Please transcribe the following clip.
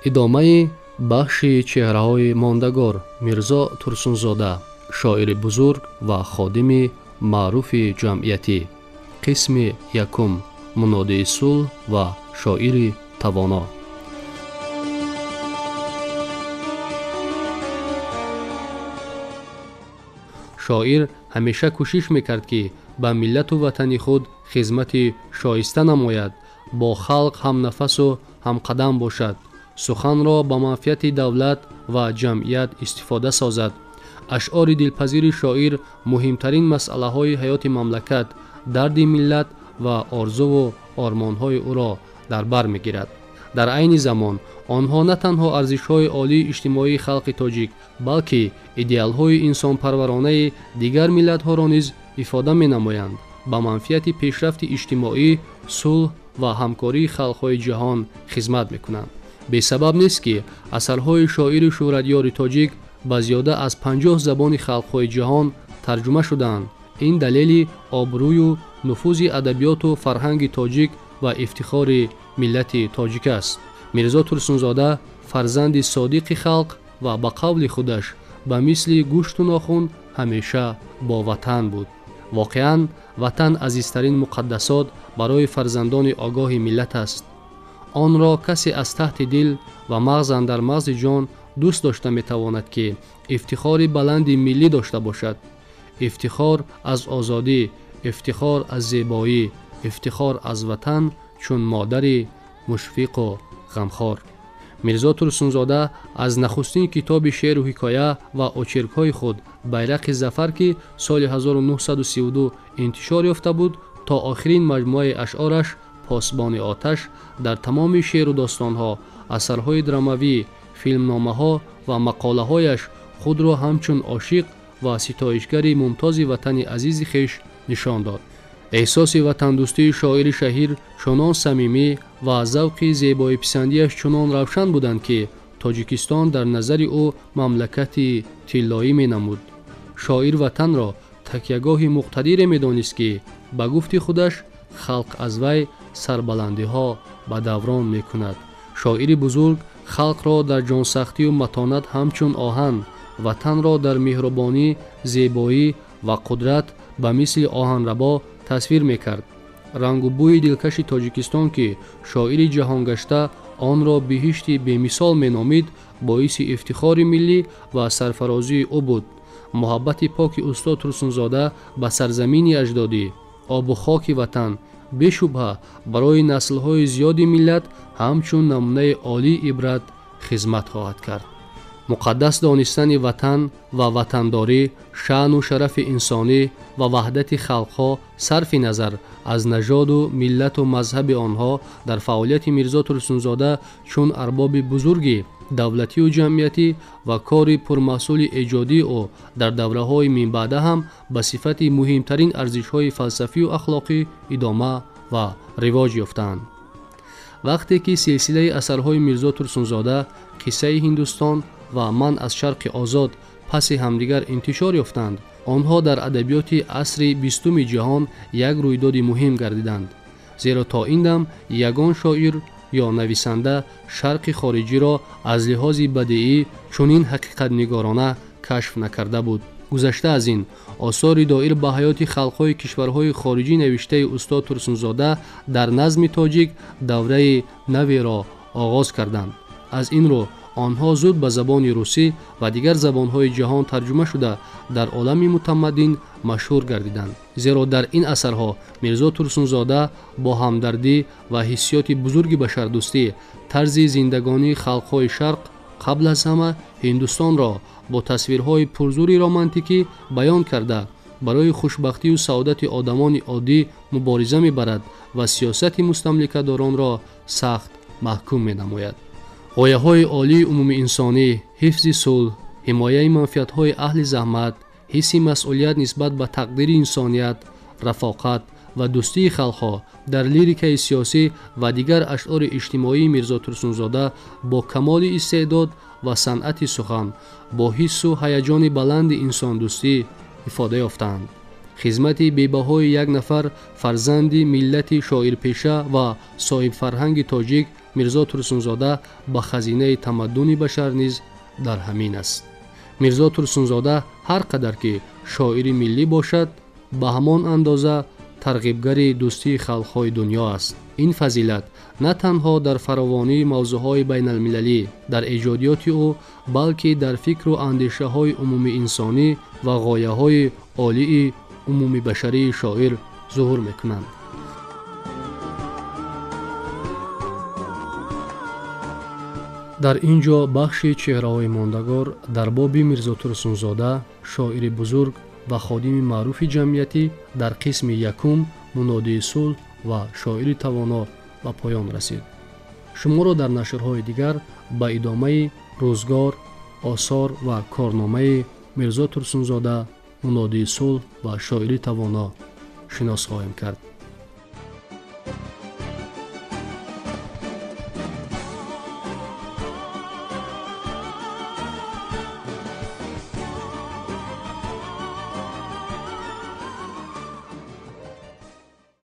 ادامه بخش چهره‌های ماندگار میرزا ترسونزاده، شاعر بزرگ و خادم معروف جمعیتی. قسم یکم، منادی صلح و شاعر توانا. شاعر همیشه کوشش میکرد که به ملت و وطن خود خدمت شایسته نماید، با خلق هم نفس و هم قدم باشد، سخن را به منفعت دولت و جمعیت استفاده سازد. اشعار دلپذیر شاعر مهمترین مسئله های حیات مملکت، درد ملت و آرزو و آرمان های او را در بر میگیرد. در عین زمان آنها نه تنها ارزش های عالی اجتماعی خلق تاجیک، بلکه ایدئال های انسان پرورانه دیگر ملت ها را نیز افاده می نمایند. به منفعت پیشرفت اجتماعی، صلح و همکاری خلق های جهان خدمت می کنند. به سبب نیست که اثرهای شاعر شهرتیار تاجیک به زیاده از 50 زبان خلق های جهان ترجمه شدند. این دلیل آبروی و نفوذ ادبیات و فرهنگ تاجیک و افتخار ملت تاجیک است. میرزا ترسونزاده فرزند صادق خلق و به قول خودش به مثل گوشت و ناخن همیشه با وطن بود. واقعاً وطن عزیزترین مقدسات برای فرزندان آگاه ملت است. آن را کسی از تحت دل و مغز اندر مغز جان دوست داشته میتواند که افتخار بلند ملی داشته باشد. افتخار از آزادی، افتخار از زیبایی، افتخار از وطن چون مادر مشفق و غمخوار. میرزا ترسونزاده از نخستین کتاب شعر و حکایه و آچرک‌های خود بیرق ظفر که سال 1932 انتشار یافته بود تا آخرین مجموعه اشعارش پاسبان آتش در تمام شعر و داستانها، اثرهای دراموی، فیلمنامه‌ها و مقاله‌هایش خود را همچون عاشق و ستایشگر ممتاز وطن عزیز خویش نشان داد. احساس وطن دوستی شاعر شهیر چنان صمیمی و ذوق زیبایی پسندیش چنان روشن بودند که تاجیکستان در نظر او مملکتی طلایی می‌نمود. شاعر وطن را تکیهگاه مقتدر می‌دانست که به گفت خودش خلق از وی سربلندی‌ها به دوران می‌کند. شاعر بزرگ خلق را در جانسختی و متانت همچون آهن، وطن را در مهربانی، زیبایی و قدرت به مثل آهن ربا تصویر می‌کرد. رنگ و بوی دلکش تاجیکستان که شاعر جهان گشته آن را بهشتی بی‌مثال می‌نامید، باعث افتخار ملی و سرفرازی او بود. محبت پاک استاد ترسونزاده به سرزمین اجدادی، آب و خاک وطن بی‌شبهه برای نسل‌های زیاد ملت همچون نمونه عالی عبرت خدمت خواهد کرد. مقدس دانستن وطن و وطنداری، شأن و شرف انسانی و وحدت خلقها صرف نظر از نژاد و ملت و مذهب آنها در فعالیت میرزا ترسونزاده چون ارباب بزرگی دولتی و جمعیتی و کار پرمسئول ایجادی او در دوره‌های من بعد هم به صفت مهمترین ارزش‌های فلسفی و اخلاقی ادامه و رواج یافتند. وقتی که سلسله اثرهای میرزا ترسونزاده، قصه هندوستان و من از شرق آزاد پس همدیگر انتشار یافتند، آنها در ادبیات عصر 20 جهان یک رویداد مهم گردیدند، زیرا تا این دم یگان شاعر یا نویسنده شرق خارجی را از لحاظ بدیعی چنین حقیقت نگارانه کشف نکرده بود. گذشته از این، آثار دایر به حیات خلق‌های کشورهای خارجی نوشته استاد ترسونزاده در نظم تاجیک دوره نوی را آغاز کردند. از این رو آنها زود به زبان روسی و دیگر زبان‌های جهان ترجمه شده در عالم متمدن مشهور گردیدند. زیرا در این اثرها میرزا ترسونزاده با همدردی و حسیات بزرگ بشردوستی طرز زندگانی خلق‌های شرق قبل از همه هندوستان را با تصویرهای پرزوری رمانتیکی بیان کرده برای خوشبختی و سعادت آدمان عادی مبارزه می‌برد و سیاست مستملکه‌داران را سخت محکوم می‌نماید. غایه‌های عالی عمومی انسانی، حفظ صلح، حمایه منفعت‌های اهل زحمت، حس مسئولیت نسبت به تقدیر انسانیت، رفاقت و دوستی خلق‌ها در لیریکای سیاسی و دیگر اشعار اجتماعی میرزا ترسونزاده با کمال استعداد و صنعت سخن با حس و هیجان بلند انسان دوستی افاده یافتند. خدمت بی‌بهای یک نفر فرزند ملت شاعر پیشه و صاحب فرهنگ تاجیک мирзо турсунзода ба хазинаи тамаддуни башар низ дар ҳамин аст. мирзо турсунзода ҳар қадар ки шоири миллӣ бошад, ба ҳамон андоза тарғибгари дӯстии халқҳои дунё аст. ин фазилат на танҳо дар фаровонии мавзӯъҳои байналмилалӣ дар эҷодиёти ӯ, балки дар фикру андешаҳои умумии инсонӣ ва ғояҳои олии умумибашарии шоир зуҳур мекунанд. дар ин ҷо бахши чеҳраҳои мондагор дар боби мирзо турсунзода, шоири бузург ва ходими маъруфи ҷамъиятӣ, дар қисми якум мунодии сулҳ ва шоири тавоно ба поён расид. шуморо дар нашрҳои дигар ба идомаи рӯзгор, осор ва корномаи мирзо турсунзода, мунодии сулҳ ва шоири тавоно шинос хоҳем кард.